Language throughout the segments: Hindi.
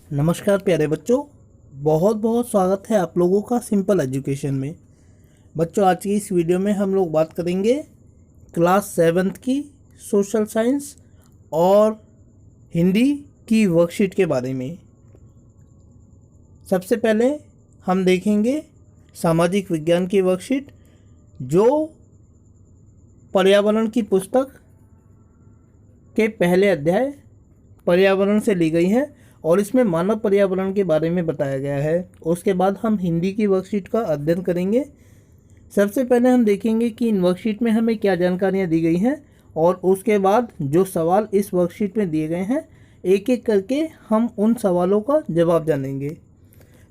नमस्कार प्यारे बच्चों, बहुत बहुत स्वागत है आप लोगों का सिंपल एजुकेशन में। बच्चों, आज की इस वीडियो में हम लोग बात करेंगे क्लास 7th की सोशल साइंस और हिंदी की वर्कशीट के बारे में। सबसे पहले हम देखेंगे सामाजिक विज्ञान की वर्कशीट, जो पर्यावरण की पुस्तक के पहले अध्याय पर्यावरण से ली गई है और इसमें मानव पर्यावरण के बारे में बताया गया है। उसके बाद हम हिंदी की वर्कशीट का अध्ययन करेंगे। सबसे पहले हम देखेंगे कि इन वर्कशीट में हमें क्या जानकारियाँ दी गई हैं और उसके बाद जो सवाल इस वर्कशीट में दिए गए हैं, एक एक करके हम उन सवालों का जवाब जानेंगे।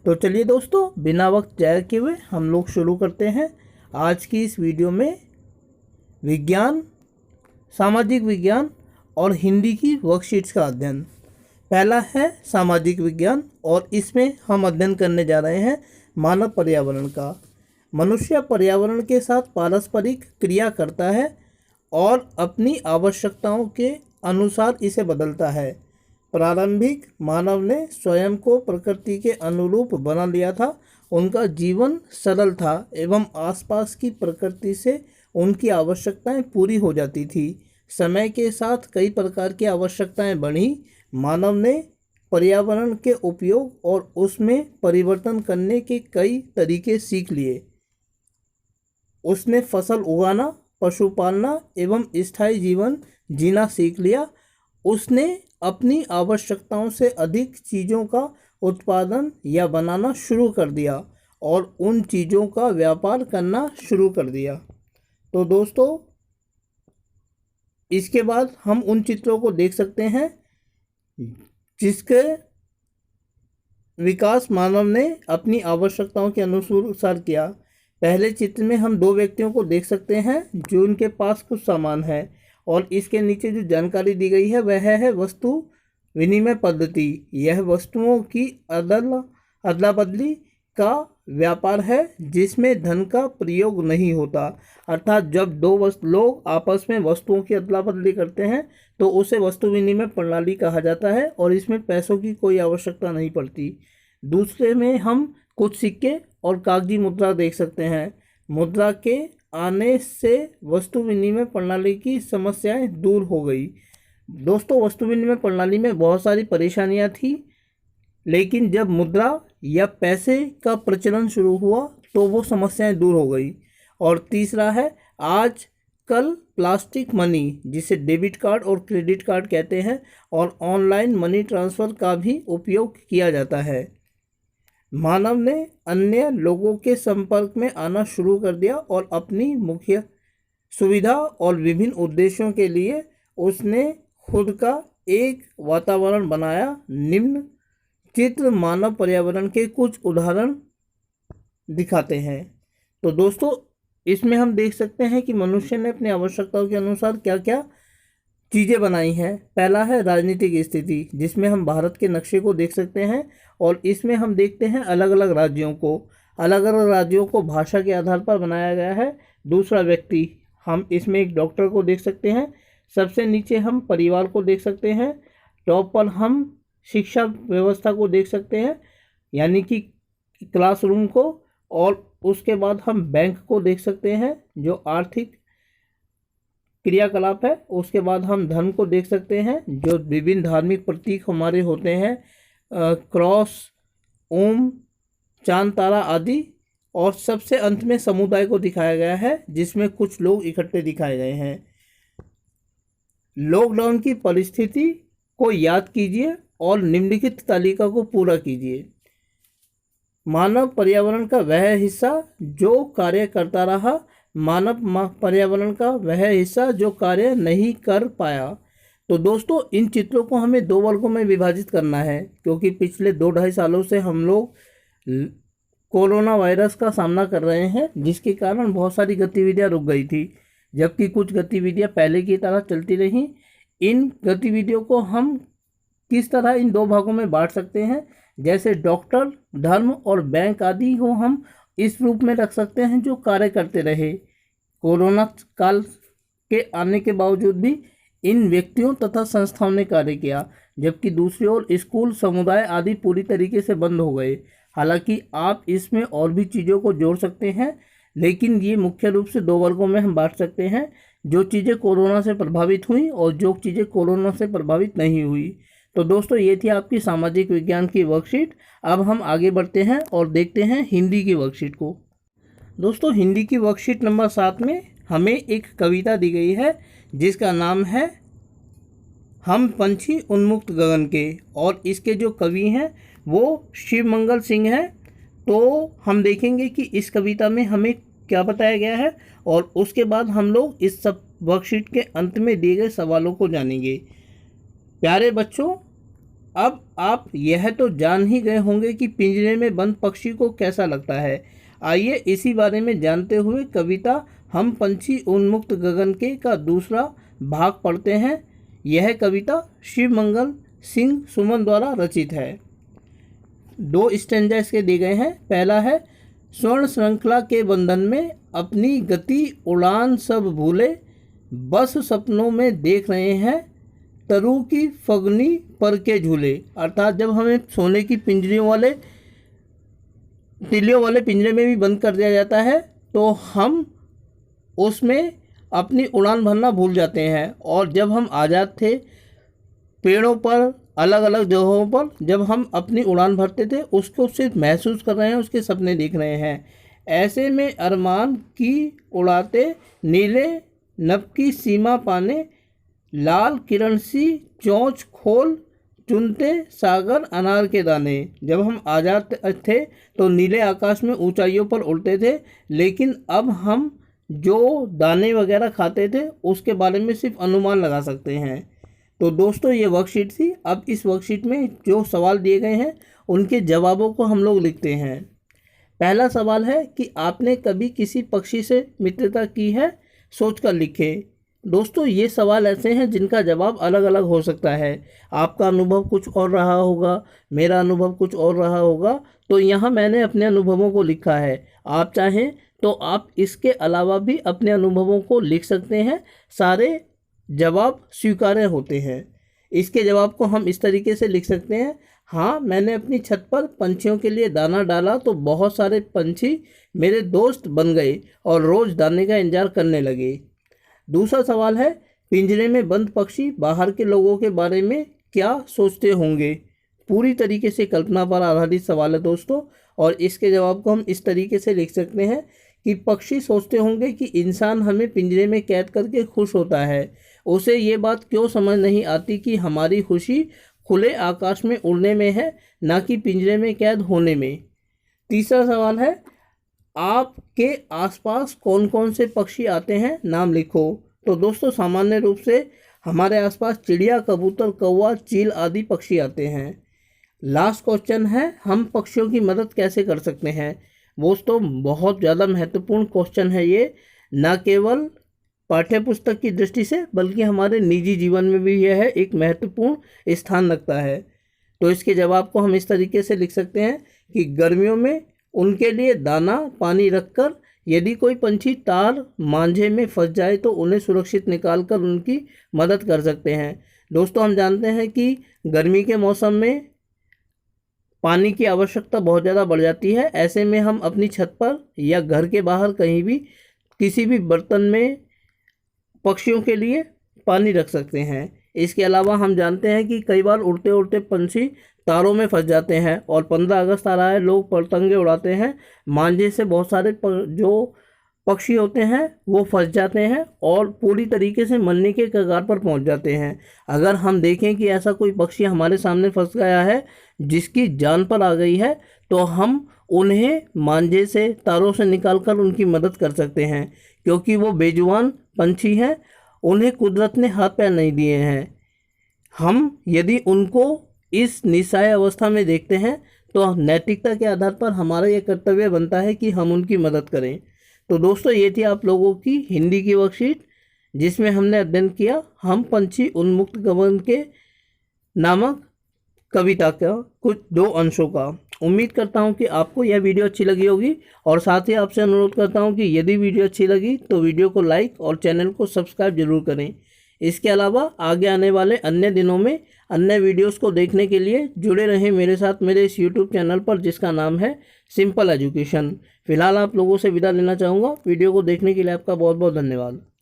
तो चलिए दोस्तों, बिना वक्त जाया किए हुए हम लोग शुरू करते हैं आज की इस वीडियो में विज्ञान, सामाजिक विज्ञान और हिंदी की वर्कशीट्स का अध्ययन। पहला है सामाजिक विज्ञान और इसमें हम अध्ययन करने जा रहे हैं मानव पर्यावरण का। मनुष्य पर्यावरण के साथ पारस्परिक क्रिया करता है और अपनी आवश्यकताओं के अनुसार इसे बदलता है। प्रारंभिक मानव ने स्वयं को प्रकृति के अनुरूप बना लिया था। उनका जीवन सरल था एवं आसपास की प्रकृति से उनकी आवश्यकताएं पूरी हो जाती थी। समय के साथ कई प्रकार की आवश्यकताएं बढ़ी। मानव ने पर्यावरण के उपयोग और उसमें परिवर्तन करने के कई तरीके सीख लिए। उसने फसल उगाना, पशु पालना एवं स्थायी जीवन जीना सीख लिया। उसने अपनी आवश्यकताओं से अधिक चीज़ों का उत्पादन या बनाना शुरू कर दिया और उन चीज़ों का व्यापार करना शुरू कर दिया। तो दोस्तों, इसके बाद हम उन चित्रों को देख सकते हैं जिसके विकास मानव ने अपनी आवश्यकताओं के अनुसार किया। पहले चित्र में हम दो व्यक्तियों को देख सकते हैं जो उनके पास कुछ सामान है और इसके नीचे जो जानकारी दी गई है वह है वस्तु विनिमय पद्धति। यह वस्तुओं की अदला बदली का व्यापार है जिसमें धन का प्रयोग नहीं होता। अर्थात जब दो लोग आपस में वस्तुओं की अदला बदली करते हैं तो उसे वस्तु विनिमय प्रणाली कहा जाता है और इसमें पैसों की कोई आवश्यकता नहीं पड़ती। दूसरे में हम कुछ सिक्के और कागजी मुद्रा देख सकते हैं। मुद्रा के आने से वस्तु विनिमय प्रणाली की समस्याएं दूर हो गई। दोस्तों, वस्तु विनिमय प्रणाली में बहुत सारी परेशानियां थी, लेकिन जब मुद्रा या पैसे का प्रचलन शुरू हुआ तो वो समस्याएं दूर हो गई। और तीसरा है आज कल प्लास्टिक मनी, जिसे डेबिट कार्ड और क्रेडिट कार्ड कहते हैं, और ऑनलाइन मनी ट्रांसफ़र का भी उपयोग किया जाता है। मानव ने अन्य लोगों के संपर्क में आना शुरू कर दिया और अपनी मुख्य सुविधा और विभिन्न उद्देश्यों के लिए उसने खुद का एक वातावरण बनाया। निम्न चित्र मानव पर्यावरण के कुछ उदाहरण दिखाते हैं। तो दोस्तों, इसमें हम देख सकते हैं कि मनुष्य ने अपनी आवश्यकताओं के अनुसार क्या क्या चीज़ें बनाई हैं। पहला है राजनीतिक स्थिति, जिसमें हम भारत के नक्शे को देख सकते हैं और इसमें हम देखते हैं अलग अलग राज्यों को भाषा के आधार पर बनाया गया है। दूसरा व्यक्ति, हम इसमें एक डॉक्टर को देख सकते हैं। सबसे नीचे हम परिवार को देख सकते हैं। टॉप पर हम शिक्षा व्यवस्था को देख सकते हैं, यानी कि क्लासरूम को, और उसके बाद हम बैंक को देख सकते हैं जो आर्थिक क्रियाकलाप है। उसके बाद हम धन को देख सकते हैं जो विभिन्न धार्मिक प्रतीक हमारे होते हैं, क्रॉस, ओम, चांद, तारा आदि। और सबसे अंत में समुदाय को दिखाया गया है जिसमें कुछ लोग इकट्ठे दिखाए गए हैं। लॉकडाउन की परिस्थिति को याद कीजिए और निम्नलिखित तालिका को पूरा कीजिए। मानव पर्यावरण का वह हिस्सा जो कार्य करता रहा, मानव पर्यावरण का वह हिस्सा जो कार्य नहीं कर पाया। तो दोस्तों, इन चित्रों को हमें दो वर्गों में विभाजित करना है, क्योंकि पिछले 2-2.5 सालों से हम लोग कोरोना वायरस का सामना कर रहे हैं, जिसके कारण बहुत सारी गतिविधियां रुक गई थी, जबकि कुछ गतिविधियां पहले की तरह चलती रहीं। इन गतिविधियों को हम किस तरह इन दो भागों में बांट सकते हैं, जैसे डॉक्टर, धर्म और बैंक आदि को हम इस रूप में रख सकते हैं जो कार्य करते रहे। कोरोना काल के आने के बावजूद भी इन व्यक्तियों तथा संस्थाओं ने कार्य किया। जबकि दूसरी ओर स्कूल, समुदाय आदि पूरी तरीके से बंद हो गए। हालांकि आप इसमें और भी चीज़ों को जोड़ सकते हैं, लेकिन ये मुख्य रूप से दो वर्गों में हम बांट सकते हैं, जो चीज़ें कोरोना से प्रभावित हुई और जो चीज़ें कोरोना से प्रभावित नहीं हुई। तो दोस्तों, ये थी आपकी सामाजिक विज्ञान की वर्कशीट। अब हम आगे बढ़ते हैं और देखते हैं हिंदी की वर्कशीट को। दोस्तों, हिंदी की वर्कशीट नंबर 7 में हमें एक कविता दी गई है जिसका नाम है हम पंछी उन्मुक्त गगन के, और इसके जो कवि हैं वो शिवमंगल सिंह हैं। तो हम देखेंगे कि इस कविता में हमें क्या बताया गया है, और उसके बाद हम लोग इस सब वर्कशीट के अंत में दिए गए सवालों को जानेंगे। प्यारे बच्चों, अब आप यह तो जान ही गए होंगे कि पिंजरे में बंद पक्षी को कैसा लगता है। आइए इसी बारे में जानते हुए कविता हम पंछी उन्मुक्त गगन के का दूसरा भाग पढ़ते हैं। यह कविता शिवमंगल सिंह सुमन द्वारा रचित है। 2 स्टैंजा इसके दिए गए हैं। पहला है, स्वर्ण श्रृंखला के बंधन में अपनी गति उड़ान सब भूले, बस सपनों में देख रहे हैं तरु की फगनी पर के झूले। अर्थात जब हमें सोने की पिंजरियों वाले तिलियों वाले पिंजरे में भी बंद कर दिया जाता है तो हम उसमें अपनी उड़ान भरना भूल जाते हैं, और जब हम आज़ाद थे पेड़ों पर, अलग अलग जगहों पर जब हम अपनी उड़ान भरते थे, उसको सिर्फ महसूस कर रहे हैं, उसके सपने देख रहे हैं। ऐसे में अरमान की उड़ाते नीले नभ की सीमा पाने, लाल किरण सी चोंच खोल चुनते सागर अनार के दाने। जब हम आज़ाद थे तो नीले आकाश में ऊंचाइयों पर उड़ते थे, लेकिन अब हम जो दाने वगैरह खाते थे उसके बारे में सिर्फ अनुमान लगा सकते हैं। तो दोस्तों, ये वर्कशीट थी। अब इस वर्कशीट में जो सवाल दिए गए हैं उनके जवाबों को हम लोग लिखते हैं। पहला सवाल है कि आपने कभी किसी पक्षी से मित्रता की है, सोचकर लिखें। दोस्तों, ये सवाल ऐसे हैं जिनका जवाब अलग अलग हो सकता है। आपका अनुभव कुछ और रहा होगा, मेरा अनुभव कुछ और रहा होगा। तो यहाँ मैंने अपने अनुभवों को लिखा है। आप चाहें तो आप इसके अलावा भी अपने अनुभवों को लिख सकते हैं। सारे जवाब स्वीकार्य होते हैं। इसके जवाब को हम इस तरीके से लिख सकते हैं। हाँ, मैंने अपनी छत पर पंछियों के लिए दाना डाला तो बहुत सारे पंछी मेरे दोस्त बन गए और रोज़ दाने का इंतजार करने लगे। दूसरा सवाल है, पिंजरे में बंद पक्षी बाहर के लोगों के बारे में क्या सोचते होंगे। पूरी तरीके से कल्पना पर आधारित सवाल है दोस्तों, और इसके जवाब को हम इस तरीके से लिख सकते हैं कि पक्षी सोचते होंगे कि इंसान हमें पिंजरे में कैद करके खुश होता है। उसे ये बात क्यों समझ नहीं आती कि हमारी खुशी खुले आकाश में उड़ने में है, ना कि पिंजरे में कैद होने में। तीसरा सवाल है, आपके आसपास कौन कौन से पक्षी आते हैं, नाम लिखो। तो दोस्तों, सामान्य रूप से हमारे आसपास चिड़िया, कबूतर, कौवा, चील आदि पक्षी आते हैं। लास्ट क्वेश्चन है, हम पक्षियों की मदद कैसे कर सकते हैं। दोस्तों, बहुत ज़्यादा महत्वपूर्ण क्वेश्चन है ये, न केवल पाठ्य पुस्तक की दृष्टि से बल्कि हमारे निजी जीवन में भी यह एक महत्वपूर्ण स्थान रखता है। तो इसके जवाब को हम इस तरीके से लिख सकते हैं कि गर्मियों में उनके लिए दाना पानी रखकर, यदि कोई पंछी तार मांझे में फंस जाए तो उन्हें सुरक्षित निकालकर उनकी मदद कर सकते हैं। दोस्तों, हम जानते हैं कि गर्मी के मौसम में पानी की आवश्यकता बहुत ज़्यादा बढ़ जाती है। ऐसे में हम अपनी छत पर या घर के बाहर कहीं भी किसी भी बर्तन में पक्षियों के लिए पानी रख सकते हैं। इसके अलावा हम जानते हैं कि कई बार उड़ते उड़ते पंछी तारों में फंस जाते हैं, और 15 अगस्त आ रहा है, लोग पतंगे उड़ाते हैं, मांझे से बहुत सारे जो पक्षी होते हैं वो फंस जाते हैं और पूरी तरीके से मरने के कगार पर पहुंच जाते हैं। अगर हम देखें कि ऐसा कोई पक्षी हमारे सामने फंस गया है जिसकी जान पर आ गई है, तो हम उन्हें मांझे से, तारों से निकालकर उनकी मदद कर सकते हैं, क्योंकि वो बेजुबान पंछी हैं, उन्हें कुदरत ने हाथ पैर नहीं दिए हैं। हम यदि उनको इस निस्सहाय अवस्था में देखते हैं तो नैतिकता के आधार पर हमारा यह कर्तव्य बनता है कि हम उनकी मदद करें। तो दोस्तों, ये थी आप लोगों की हिंदी की वर्कशीट, जिसमें हमने अध्ययन किया हम पंछी उन्मुक्त गगन के नामक कविता का कुछ 2 अंशों का। उम्मीद करता हूं कि आपको यह वीडियो अच्छी लगी होगी, और साथ ही आपसे अनुरोध करता हूं कि यदि वीडियो अच्छी लगी तो वीडियो को लाइक और चैनल को सब्सक्राइब जरूर करें। इसके अलावा आगे आने वाले अन्य दिनों में अन्य वीडियोस को देखने के लिए जुड़े रहें मेरे साथ मेरे इस यूट्यूब चैनल पर, जिसका नाम है सिंपल एजुकेशन। फिलहाल आप लोगों से विदा लेना चाहूँगा। वीडियो को देखने के लिए आपका बहुत बहुत धन्यवाद।